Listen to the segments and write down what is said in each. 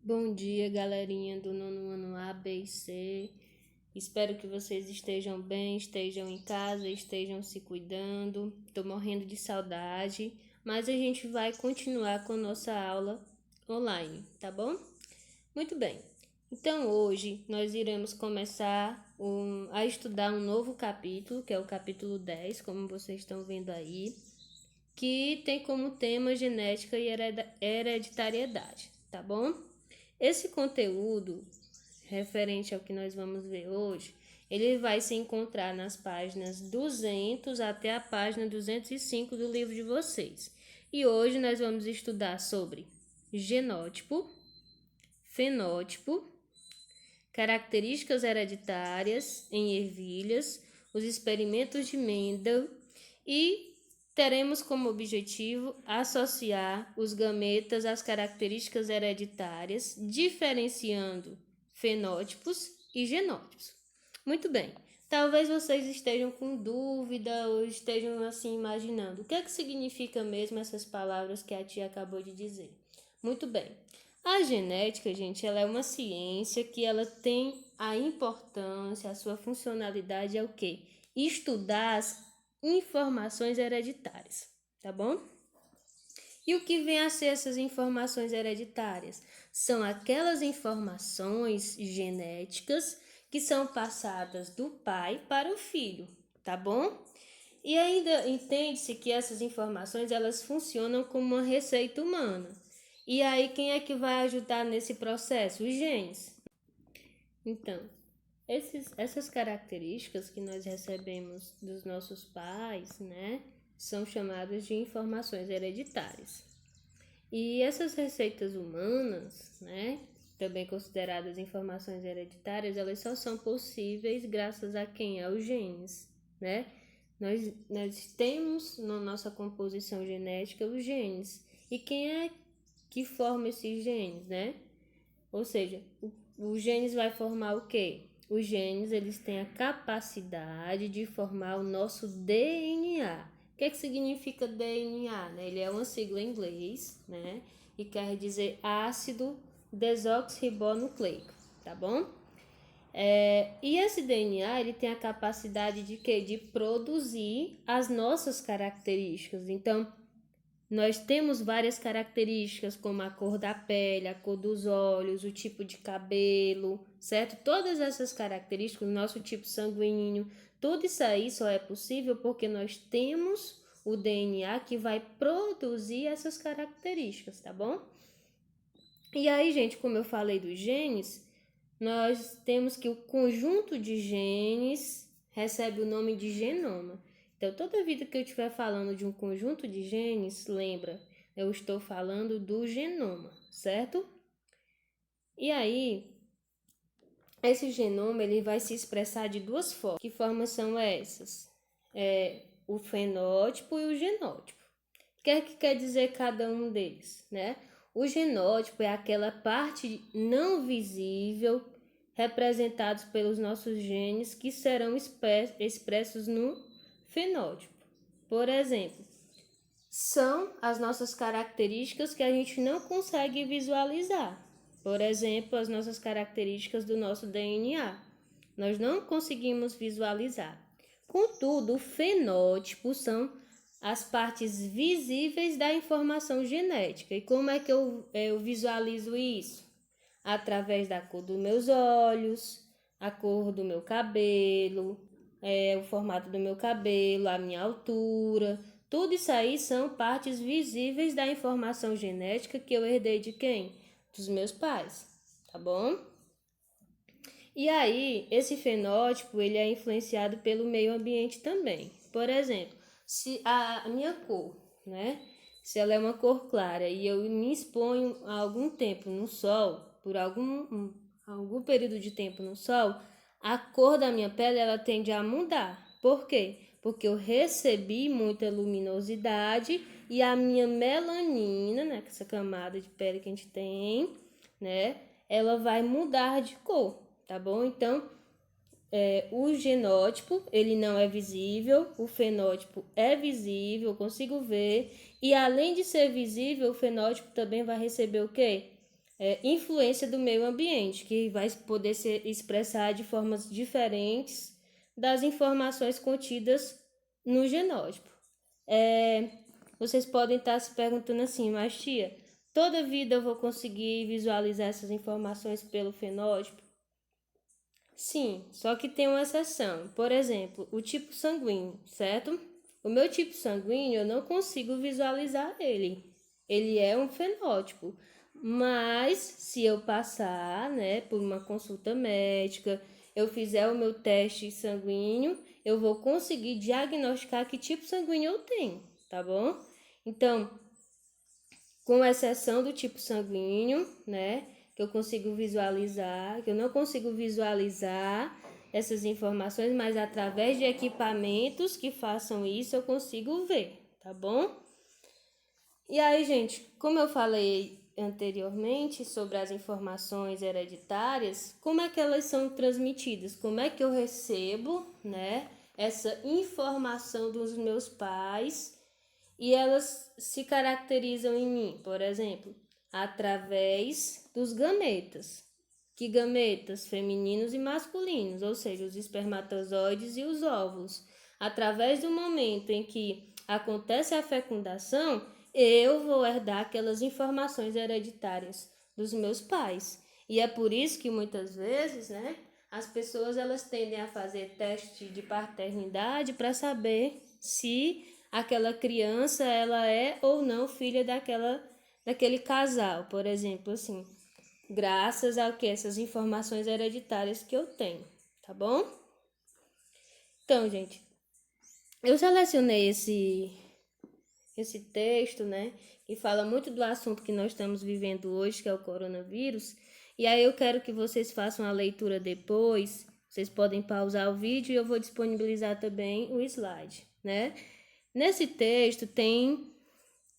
Bom dia, galerinha do nono ano A, B e C. Espero que vocês estejam bem, estejam em casa, estejam se cuidando. Tô morrendo de saudade, mas a gente vai continuar com nossa aula online, tá bom? Muito bem. Então hoje nós iremos começar a estudar um novo capítulo, que é o capítulo 10, como vocês estão vendo aí, que tem como tema genética e hereditariedade, tá bom? Esse conteúdo, referente ao que nós vamos ver hoje, ele vai se encontrar nas páginas 200 até a página 205 do livro de vocês. E hoje nós vamos estudar sobre genótipo, fenótipo, características hereditárias em ervilhas, os experimentos de Mendel e teremos como objetivo associar os gametas às características hereditárias, diferenciando fenótipos e genótipos. Muito bem. Talvez vocês estejam com dúvida ou estejam assim imaginando o que é que significa mesmo essas palavras que a tia acabou de dizer. Muito bem. A genética, gente, ela é uma ciência que ela tem a importância, a sua funcionalidade é o quê? Estudar as informações hereditárias, tá bom? E o que vem a ser essas informações hereditárias? São aquelas informações genéticas que são passadas do pai para o filho, tá bom? E ainda entende-se que essas informações elas funcionam como uma receita humana. E aí quem é que vai ajudar nesse processo? Os genes. Então, essas características que nós recebemos dos nossos pais, né, são chamadas de informações hereditárias. E essas receitas humanas, né, também consideradas informações hereditárias, elas só são possíveis graças a quem? Aos genes, né? Nós temos na nossa composição genética os genes. E quem é que forma esses genes, né? Ou seja, os genes vai formar o quê? Os genes, eles têm a capacidade de formar o nosso DNA. O que significa DNA? Né? Ele é uma sigla em inglês, né? E quer dizer ácido desoxirribonucleico, tá bom? E esse DNA ele tem a capacidade de quê? De produzir as nossas características. Então, nós temos várias características, como a cor da pele, a cor dos olhos, o tipo de cabelo, certo? Todas essas características, o nosso tipo sanguíneo, tudo isso aí só é possível porque nós temos o DNA que vai produzir essas características, tá bom? E aí, gente, como eu falei dos genes, nós temos que o conjunto de genes recebe o nome de genoma. Então, toda vida que eu estiver falando de um conjunto de genes, lembra, eu estou falando do genoma, certo? E aí, esse genoma ele vai se expressar de duas formas. Que formas são essas? O fenótipo e o genótipo. O que é que quer dizer cada um deles, né? O genótipo é aquela parte não visível representados pelos nossos genes que serão expressos no fenótipo. Por exemplo, são as nossas características que a gente não consegue visualizar. Por exemplo, as nossas características do nosso DNA. Nós não conseguimos visualizar. Contudo, o fenótipo são as partes visíveis da informação genética. E como é que eu visualizo isso? Através da cor dos meus olhos, a cor do meu cabelo, o formato do meu cabelo, a minha altura. Tudo isso aí são partes visíveis da informação genética que eu herdei de quem? Dos meus pais, tá bom? E aí, esse fenótipo ele é influenciado pelo meio ambiente também. Por exemplo, se a minha cor, né? Se ela é uma cor clara e eu me exponho a algum tempo no sol, por algum período de tempo no sol, a cor da minha pele ela tende a mudar. Por quê? Porque eu recebi muita luminosidade e a minha melanina, né, essa camada de pele que a gente tem, né, ela vai mudar de cor, tá bom? Então, o genótipo, ele não é visível, o fenótipo é visível, eu consigo ver, e além de ser visível, o fenótipo também vai receber o quê? influência do meio ambiente, que vai poder ser expressar de formas diferentes das informações contidas no genótipo. Vocês podem estar se perguntando assim, mas tia, toda vida eu vou conseguir visualizar essas informações pelo fenótipo? Sim, só que tem uma exceção. Por exemplo, o tipo sanguíneo, certo? O meu tipo sanguíneo eu não consigo visualizar ele. Ele é um fenótipo. Mas se eu passar, né, por uma consulta médica, eu fizer o meu teste sanguíneo, eu vou conseguir diagnosticar que tipo sanguíneo eu tenho, tá bom? Então, com exceção do tipo sanguíneo, né, que eu consigo visualizar, que eu não consigo visualizar essas informações, mas através de equipamentos que façam isso eu consigo ver, tá bom? E aí, gente, como eu falei anteriormente sobre as informações hereditárias, como é que elas são transmitidas? Como é que eu recebo, né, essa informação dos meus pais e elas se caracterizam em mim, por exemplo, através dos gametas. Que gametas? Femininos e masculinos, ou seja, os espermatozoides e os óvulos. Através do momento em que acontece a fecundação, eu vou herdar aquelas informações hereditárias dos meus pais. E é por isso que muitas vezes, né, as pessoas elas tendem a fazer teste de paternidade para saber se aquela criança ela é ou não filha daquele casal, por exemplo, assim, graças a que essas informações hereditárias que eu tenho, tá bom? Então, gente, eu selecionei esse texto, né, que fala muito do assunto que nós estamos vivendo hoje, que é o coronavírus, e aí eu quero que vocês façam a leitura depois. Vocês podem pausar o vídeo e eu vou disponibilizar também o slide, né? Nesse texto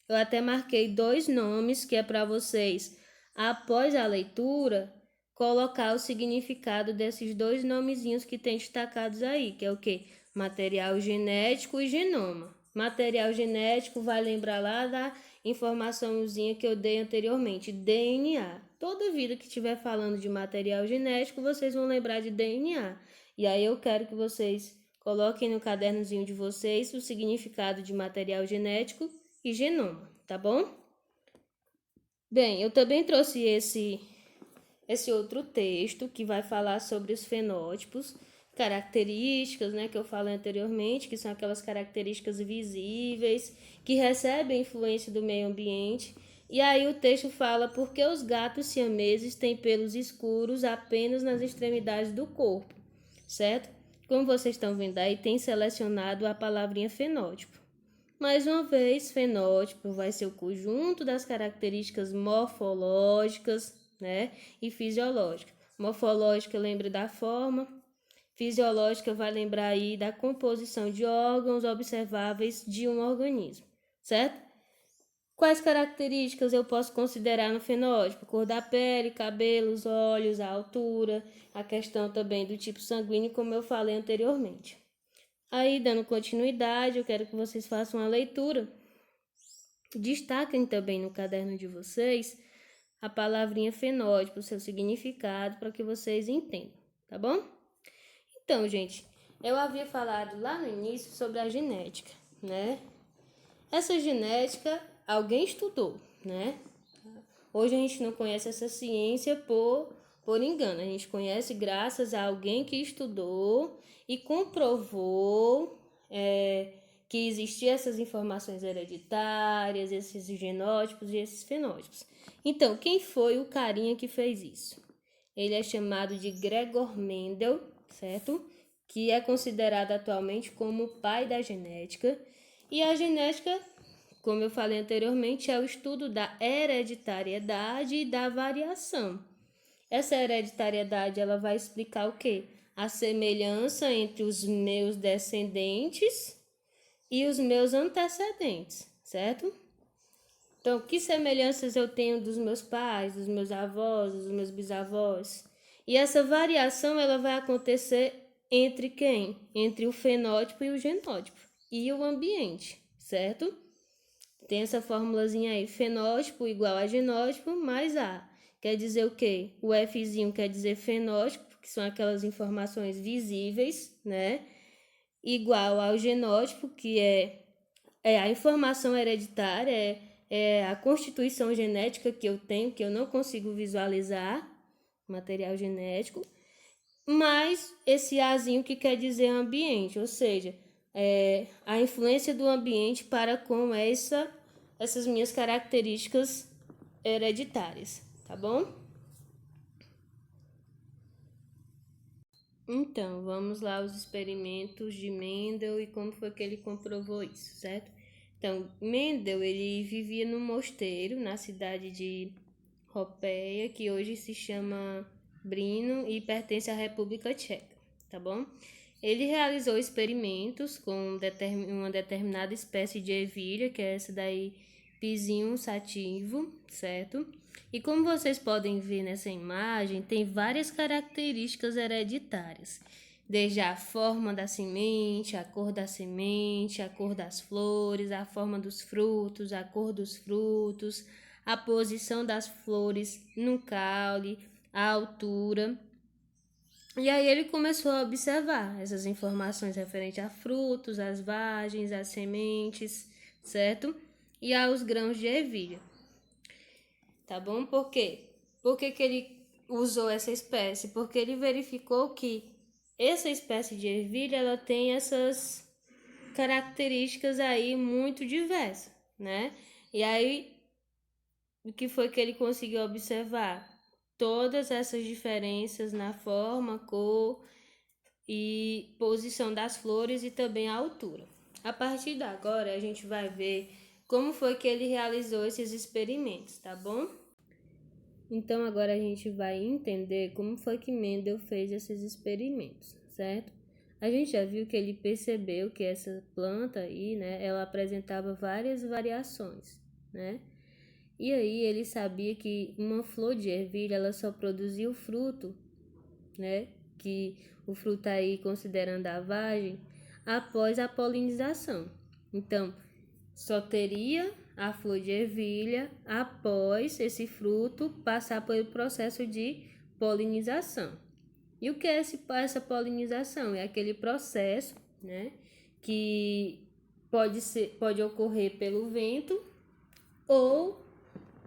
eu até marquei 2 nomes que é para vocês, após a leitura, colocar o significado desses 2 nomezinhos que tem destacados aí, que é o quê? Material genético e genoma. Material genético vai lembrar lá da informaçãozinha que eu dei anteriormente, DNA. Toda vida que estiver falando de material genético, vocês vão lembrar de DNA. E aí eu quero que vocês coloquem no cadernozinho de vocês o significado de material genético e genoma, tá bom? Bem, eu também trouxe esse outro texto que vai falar sobre os fenótipos, características, né, que eu falei anteriormente, que são aquelas características visíveis que recebem influência do meio ambiente. E aí o texto fala por que os gatos siameses têm pelos escuros apenas nas extremidades do corpo, certo? Como vocês estão vendo aí, tem selecionado a palavrinha fenótipo. Mais uma vez, fenótipo vai ser o conjunto das características morfológicas, né, e fisiológicas. Morfológica lembra da forma, fisiológica vai lembrar aí da composição de órgãos observáveis de um organismo, certo? Quais características eu posso considerar no fenótipo? Cor da pele, cabelos, olhos, a altura, a questão também do tipo sanguíneo, como eu falei anteriormente. Aí, dando continuidade, eu quero que vocês façam a leitura. Destaquem também no caderno de vocês a palavrinha fenótipo, o seu significado, para que vocês entendam, tá bom? Então, gente, eu havia falado lá no início sobre a genética, né? Essa genética, alguém estudou, né? Hoje a gente não conhece essa ciência por engano, a gente conhece graças a alguém que estudou e comprovou que existiam essas informações hereditárias, esses genótipos e esses fenótipos. Então, quem foi o carinha que fez isso? Ele é chamado de Gregor Mendel, certo? Que é considerado atualmente como o pai da genética. E a genética, como eu falei anteriormente, é o estudo da hereditariedade e da variação. Essa hereditariedade ela vai explicar o quê? A semelhança entre os meus descendentes e os meus antecedentes, certo? Então, que semelhanças eu tenho dos meus pais, dos meus avós, dos meus bisavós? E essa variação ela vai acontecer entre quem? Entre o fenótipo e o genótipo e o ambiente, certo? Tem essa formulazinha aí, fenótipo igual a genótipo mais A. quer dizer o quê? O Fzinho quer dizer fenótipo, que são aquelas informações visíveis, né? Igual ao genótipo, que é a informação hereditária, é a constituição genética que eu tenho, que eu não consigo visualizar, material genético, mais esse Azinho que quer dizer ambiente, ou seja, a influência do ambiente para com essas minhas características hereditárias, tá bom? Então, vamos lá aos experimentos de Mendel e como foi que ele comprovou isso, certo? Então, Mendel, ele vivia num mosteiro na cidade de Ropeia, que hoje se chama Brno e pertence à República Tcheca, tá bom? Ele realizou experimentos com uma determinada espécie de ervilha, que é essa daí, Pisinho sativo, certo? E como vocês podem ver nessa imagem, tem várias características hereditárias, desde a forma da semente, a cor da semente, a cor das flores, a forma dos frutos, a cor dos frutos, a posição das flores no caule, a altura. E aí ele começou a observar essas informações referentes a frutos, às vagens, às sementes, certo? E aos grãos de ervilha. Tá bom? Por quê? Por que ele usou essa espécie? Porque ele verificou que essa espécie de ervilha, ela tem essas características aí muito diversas, né? E aí, o que foi que ele conseguiu observar? Todas essas diferenças na forma, cor e posição das flores e também a altura. A partir de agora, a gente vai ver como foi que ele realizou esses experimentos, tá bom? Então, agora a gente vai entender como foi que Mendel fez esses experimentos, certo? A gente já viu que ele percebeu que essa planta aí, né, ela apresentava várias variações, né? E aí ele sabia que uma flor de ervilha, ela só produzia o fruto, né? Que o fruto aí, considerando a vagem, após a polinização. Então, só teria a flor de ervilha após esse fruto passar pelo processo de polinização. E o que é essa polinização? É aquele processo, né, que pode ocorrer pelo vento ou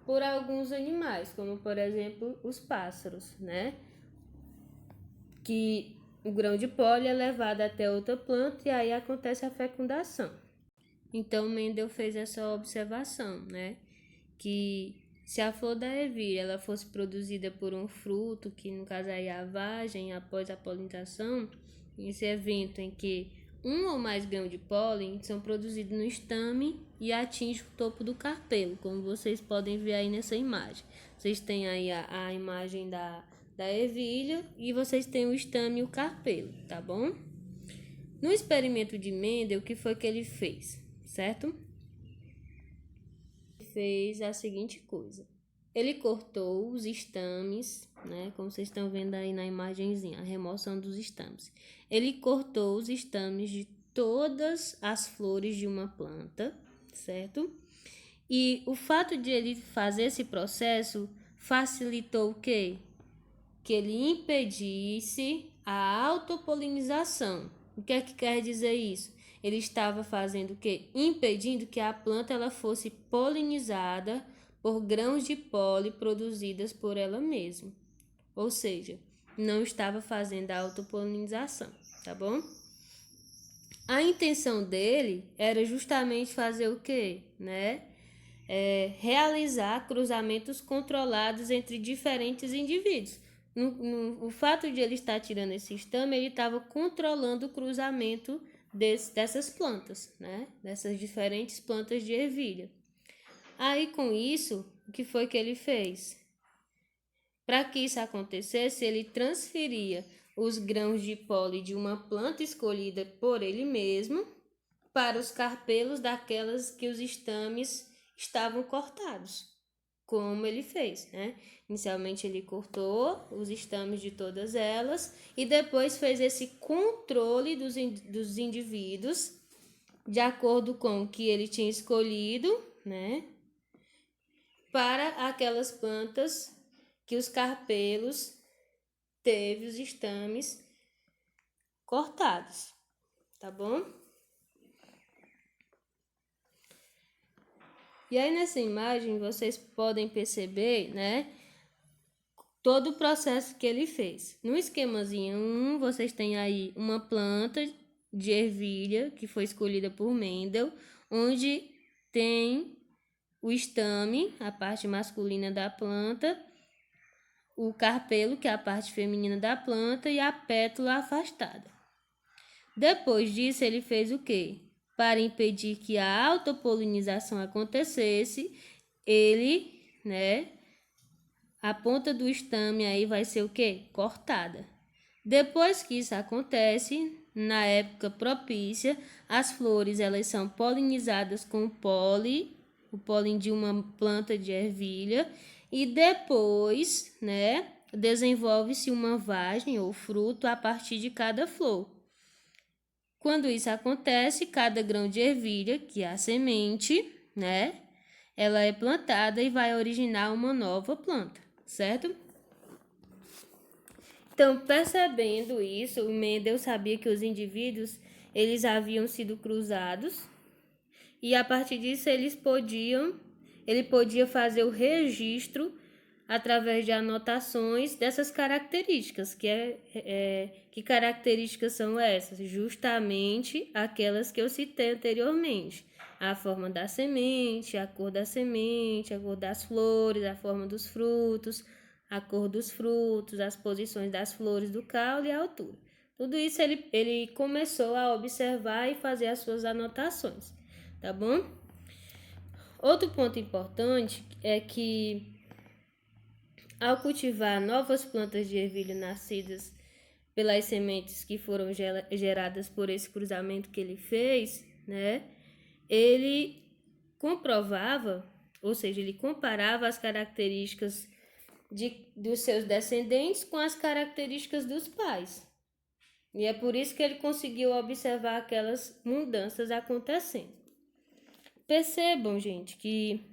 por alguns animais, como por exemplo os pássaros, né? Que o grão de pólen é levado até outra planta e aí acontece a fecundação. Então Mendel fez essa observação, né? Que se a flor da ervilha ela fosse produzida por um fruto, que no caso aí é a vagem, após a polinização, esse evento em que um ou mais grãos de pólen são produzidos no estame e atingem o topo do carpelo, como vocês podem ver aí nessa imagem. Vocês têm aí a imagem da ervilha e vocês têm o estame e o carpelo, tá bom? No experimento de Mendel, o que foi que ele fez, certo? Fez a seguinte coisa. Ele cortou os estames, né? Como vocês estão vendo aí na imagenzinha, a remoção dos estames. Ele cortou os estames de todas as flores de uma planta, certo? E o fato de ele fazer esse processo facilitou o quê? Que ele impedisse a autopolinização. O que é que quer dizer isso? Ele estava fazendo o quê? Impedindo que a planta ela fosse polinizada por grãos de pólen produzidas por ela mesma. Ou seja, não estava fazendo a autopolinização, tá bom? A intenção dele era justamente fazer o quê? Né? Realizar cruzamentos controlados entre diferentes indivíduos. O fato de ele estar tirando esse estame, ele estava controlando o cruzamento dessas plantas, né? Dessas diferentes plantas de ervilha. Aí, com isso, o que foi que ele fez? Para que isso acontecesse, ele transferia os grãos de pólen de uma planta escolhida por ele mesmo para os carpelos daquelas que os estames estavam cortados, como ele fez, né? Inicialmente ele cortou os estames de todas elas e depois fez esse controle dos indivíduos de acordo com o que ele tinha escolhido, né? Para aquelas plantas que os carpelos teve os estames cortados, tá bom? E aí nessa imagem vocês podem perceber, né, todo o processo que ele fez. No esquemazinho 1, vocês têm aí uma planta de ervilha que foi escolhida por Mendel, onde tem o estame, a parte masculina da planta, o carpelo, que é a parte feminina da planta, e a pétala afastada. Depois disso, ele fez o quê? Para impedir que a autopolinização acontecesse, ele, né, a ponta do estame aí vai ser o quê? Cortada. Depois que isso acontece, na época propícia, as flores elas são polinizadas com o pólen de uma planta de ervilha, e depois, né, desenvolve-se uma vagem ou fruto a partir de cada flor. Quando isso acontece, cada grão de ervilha, que é a semente, né, ela é plantada e vai originar uma nova planta, certo? Então, percebendo isso, o Mendel sabia que os indivíduos eles haviam sido cruzados e a partir disso ele podia fazer o registro através de anotações dessas características, que características são essas? Justamente aquelas que eu citei anteriormente. A forma da semente, a cor da semente, a cor das flores, a forma dos frutos, a cor dos frutos, as posições das flores do caule e a altura. Tudo isso ele começou a observar e fazer as suas anotações, tá bom? Outro ponto importante é que ao cultivar novas plantas de ervilha nascidas pelas sementes que foram geradas por esse cruzamento que ele fez, né? Ele comprovava, ou seja, ele comparava as características dos seus descendentes com as características dos pais. E é por isso que ele conseguiu observar aquelas mudanças acontecendo. Percebam, gente, que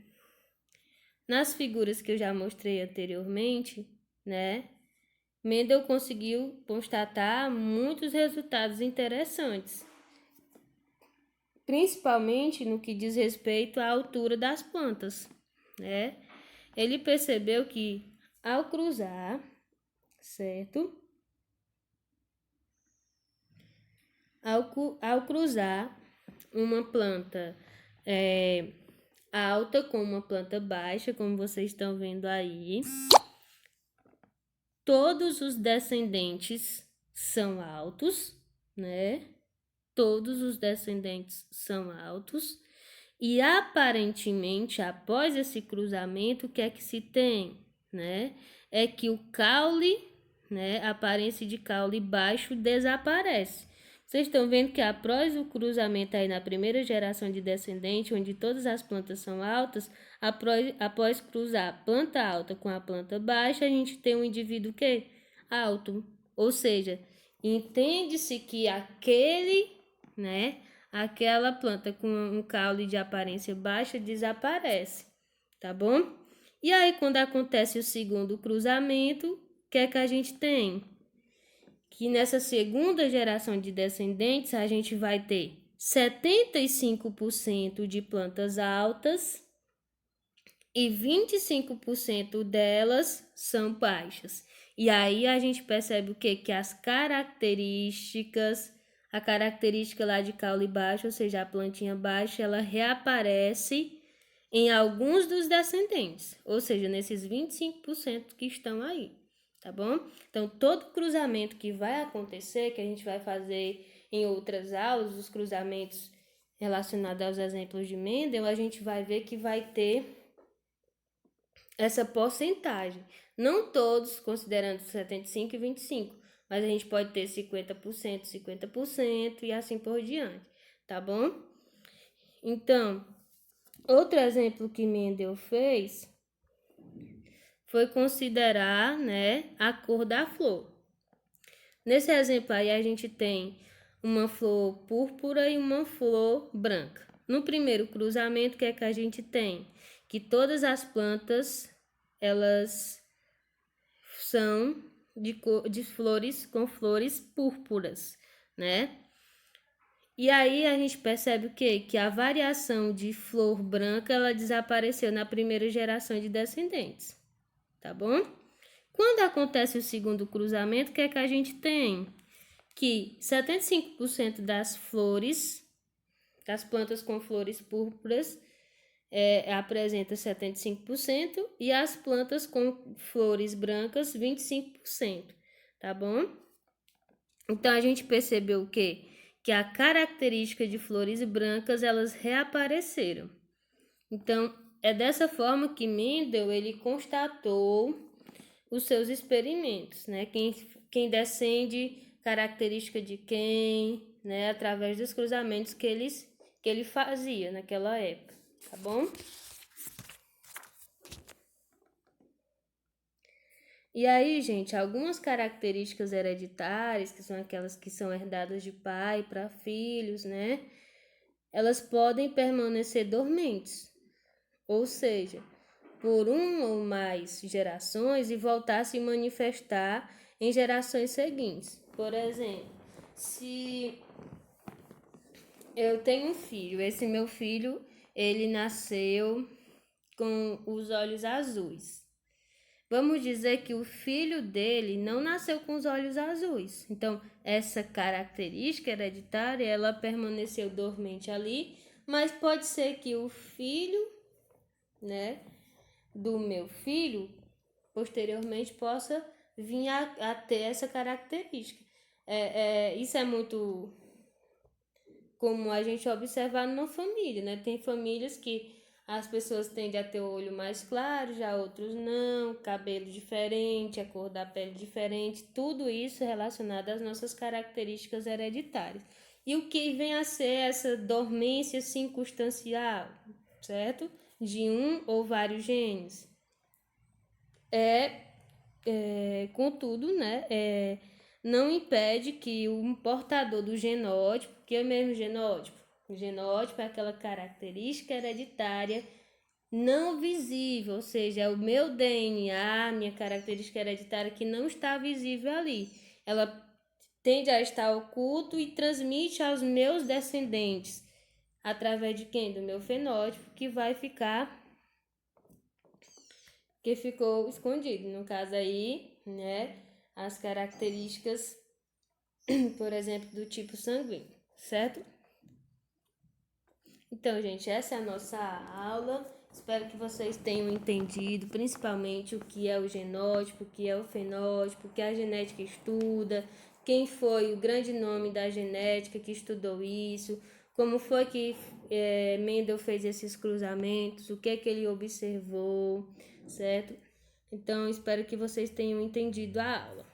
nas figuras que eu já mostrei anteriormente, né, Mendel conseguiu constatar muitos resultados interessantes, principalmente no que diz respeito à altura das plantas, né? Ele percebeu que ao cruzar, certo? Ao cruzar uma planta alta com uma planta baixa, como vocês estão vendo aí, todos os descendentes são altos, né? Todos os descendentes são altos. E aparentemente, após esse cruzamento, o que é que se tem, né? É que o caule, né, a aparência de caule baixo desaparece. Vocês estão vendo que após o cruzamento aí na primeira geração de descendente, onde todas as plantas são altas, após cruzar planta alta com a planta baixa, a gente tem um indivíduo que alto. Ou seja, entende-se que aquela planta com um caule de aparência baixa desaparece, tá bom? E aí, quando acontece o segundo cruzamento, o que é que a gente tem? Que nessa segunda geração de descendentes, a gente vai ter 75% de plantas altas e 25% delas são baixas. E aí a gente percebe o quê? Que a característica lá de caule baixo, ou seja, a plantinha baixa, ela reaparece em alguns dos descendentes, ou seja, nesses 25% que estão aí, tá bom? Então, todo cruzamento que vai acontecer, que a gente vai fazer em outras aulas, os cruzamentos relacionados aos exemplos de Mendel, a gente vai ver que vai ter essa porcentagem. Não todos considerando 75 e 25, mas a gente pode ter 50%, 50% e assim por diante, tá bom? Então, outro exemplo que Mendel fez foi considerar, né, a cor da flor. Nesse exemplo aí a gente tem uma flor púrpura e uma flor branca. No primeiro cruzamento, o que é que a gente tem? Que todas as plantas, elas são de flores com flores púrpuras, né? E aí a gente percebe o quê? Que a variação de flor branca, ela desapareceu na primeira geração de descendentes, tá bom? Quando acontece o segundo cruzamento, o que é que a gente tem? Que 75% das flores, das plantas com flores púrpuras, apresenta 75% e as plantas com flores brancas 25%, tá bom? Então a gente percebeu o quê? Que a característica de flores brancas elas reapareceram. Então é dessa forma que Mendel ele constatou os seus experimentos, né? Quem descende característica de quem, né? Através dos cruzamentos que ele fazia naquela época, tá bom? E aí, gente, algumas características hereditárias, que são aquelas que são herdadas de pai para filhos, né? Elas podem permanecer dormentes, ou seja, por uma ou mais gerações e voltar a se manifestar em gerações seguintes. Por exemplo, se eu tenho um filho, esse meu filho, ele nasceu com os olhos azuis. Vamos dizer que o filho dele não nasceu com os olhos azuis. Então, essa característica hereditária, ela permaneceu dormente ali, mas pode ser que o filho, né, do meu filho, posteriormente possa vir a ter essa característica. Isso é muito comum a gente observar numa família, né? Tem famílias que as pessoas tendem a ter o olho mais claro, já outros não, cabelo diferente, a cor da pele diferente, tudo isso relacionado às nossas características hereditárias. E o que vem a ser essa dormência circunstancial, certo? De um ou vários genes. Contudo, né, não impede que o portador do genótipo, que é o mesmo genótipo, o genótipo é aquela característica hereditária não visível, ou seja, é o meu DNA, minha característica hereditária que não está visível ali. Ela tende a estar oculto e transmite aos meus descendentes, através de quem? Do meu fenótipo, que ficou escondido. No caso aí, né, as características, por exemplo, do tipo sanguíneo, certo? Então, gente, essa é a nossa aula. Espero que vocês tenham entendido, principalmente o que é o genótipo, o que é o fenótipo, o que a genética estuda, quem foi o grande nome da genética que estudou isso, como foi que Mendel fez esses cruzamentos, o que é que ele observou, certo? Então, espero que vocês tenham entendido a aula.